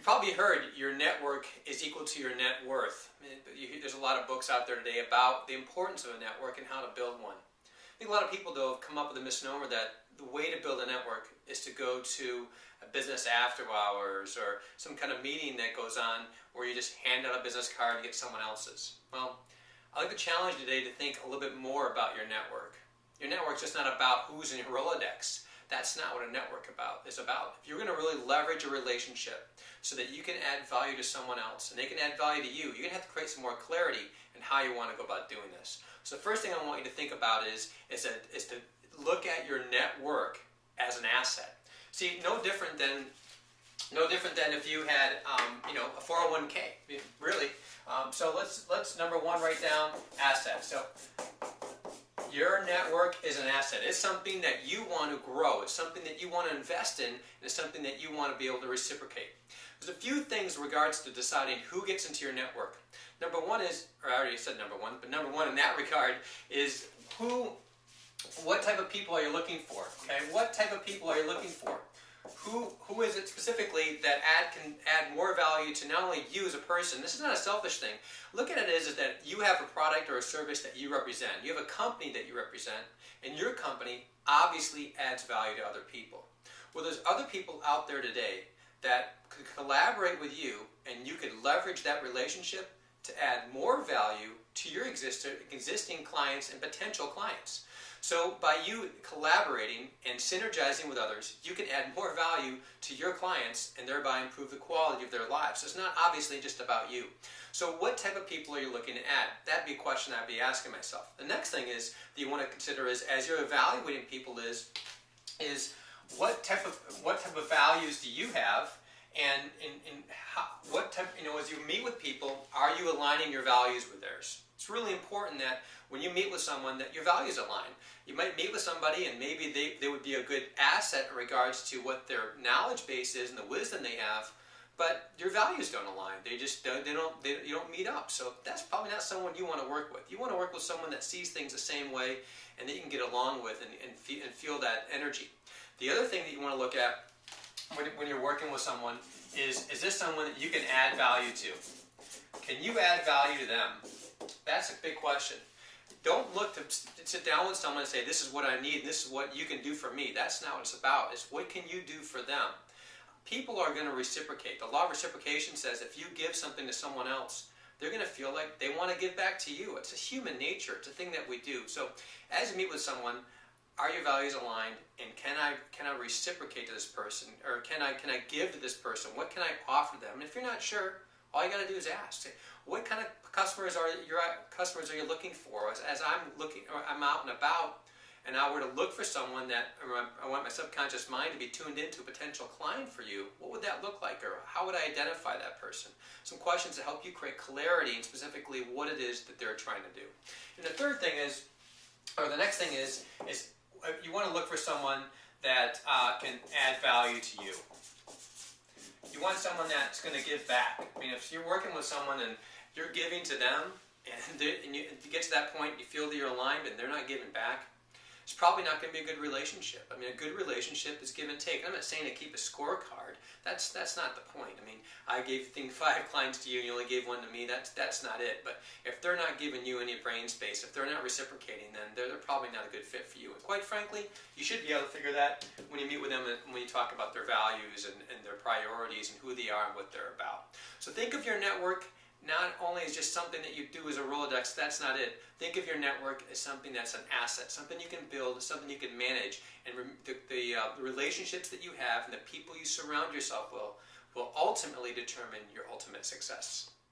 probably heard your network is equal to your net worth. I mean, there's a lot of books out there today about the importance of a network and how to build one. I think a lot of people, though, have come up with a misnomer that the way to build a network is to go to a business after hours or some kind of meeting that goes on where you just hand out a business card to get someone else's. Well, I'd like to challenge you today to think a little bit more about your network. Your network's just not about who's in your Rolodex. That's not what a network is about. If you're going to really leverage a relationship so that you can add value to someone else and they can add value to you, you're going to have to create some more clarity in how you want to go about doing this. So the first thing I want you to think about is to look at your network as an asset. See, no different than if you had a 401k. I mean, really. So let's number one write down asset. So your network is an asset. It's something that you want to grow. It's something that you want to invest in, and it's something that you want to be able to reciprocate. There's a few things in regards to deciding who gets into your network. Number one is, or I already said number one, but number one in that regard is what type of people are you looking for? Okay, what type of people are you looking for? Who is it specifically that can add more value to not only you as a person? This is not a selfish thing. Look at it as that you have a product or a service that you represent. You have a company that you represent, and your company obviously adds value to other people. Well, there's other people out there today that could collaborate with you, and you could leverage that relationship to add more value to your existing clients and potential clients. So by you collaborating and synergizing with others, you can add more value to your clients and thereby improve the quality of their lives. So it's not obviously just about you. So what type of people are you looking to add? That'd be a question I'd be asking myself. The next thing is that you want to consider is, as you're evaluating people, is what type of values do you have, and what type, as you meet with people, are you aligning your values with theirs? It's really important that when you meet with someone that your values align. You might meet with somebody and maybe they would be a good asset in regards to what their knowledge base is and the wisdom they have, but your values don't align. You don't meet up. So that's probably not someone you want to work with. You want to work with someone that sees things the same way and that you can get along with and feel that energy. The other thing that you want to look at when you're working with someone is this someone that you can add value to? Can you add value to them? That's a big question. Don't look to sit down with someone and say, this is what I need, this is what you can do for me. That's not what it's about. It's what can you do for them? People are going to reciprocate. The law of reciprocation says if you give something to someone else, they're going to feel like they want to give back to you. It's a human nature. It's a thing that we do. So as you meet with someone, are your values aligned, and can I reciprocate to this person, or can I give to this person? What can I offer them? And if you're not sure, all you got to do is ask. Say, what kind of customers are you looking for? As I'm out and about, and I were to look for someone that I want my subconscious mind to be tuned into a potential client for you, what would that look like, or how would I identify that person? Some questions to help you create clarity and specifically what it is that they're trying to do. And the third thing is, or the next thing is you want to look for someone that can add value to you. You want someone that's going to give back. I mean, if you're working with someone and you're giving to them, and you get to that point, you feel that you're aligned and they're not giving back, it's probably not going to be a good relationship. I mean, a good relationship is give and take. I'm not saying to keep a scorecard. That's not the point. I mean, I gave 5 clients to you and you only gave 1 to me. That's not it. But if they're not giving you any brain space, if they're not reciprocating, then they're probably not a good fit for you. And quite frankly, you should be able to figure that when you meet with them and when you talk about their values and their priorities and who they are and what they're about. So think of your network not only as just something that you do as a Rolodex. That's not it. Think of your network as something that's an asset, something you can build, something you can manage, and the relationships that you have and the people you surround yourself with will ultimately determine your ultimate success.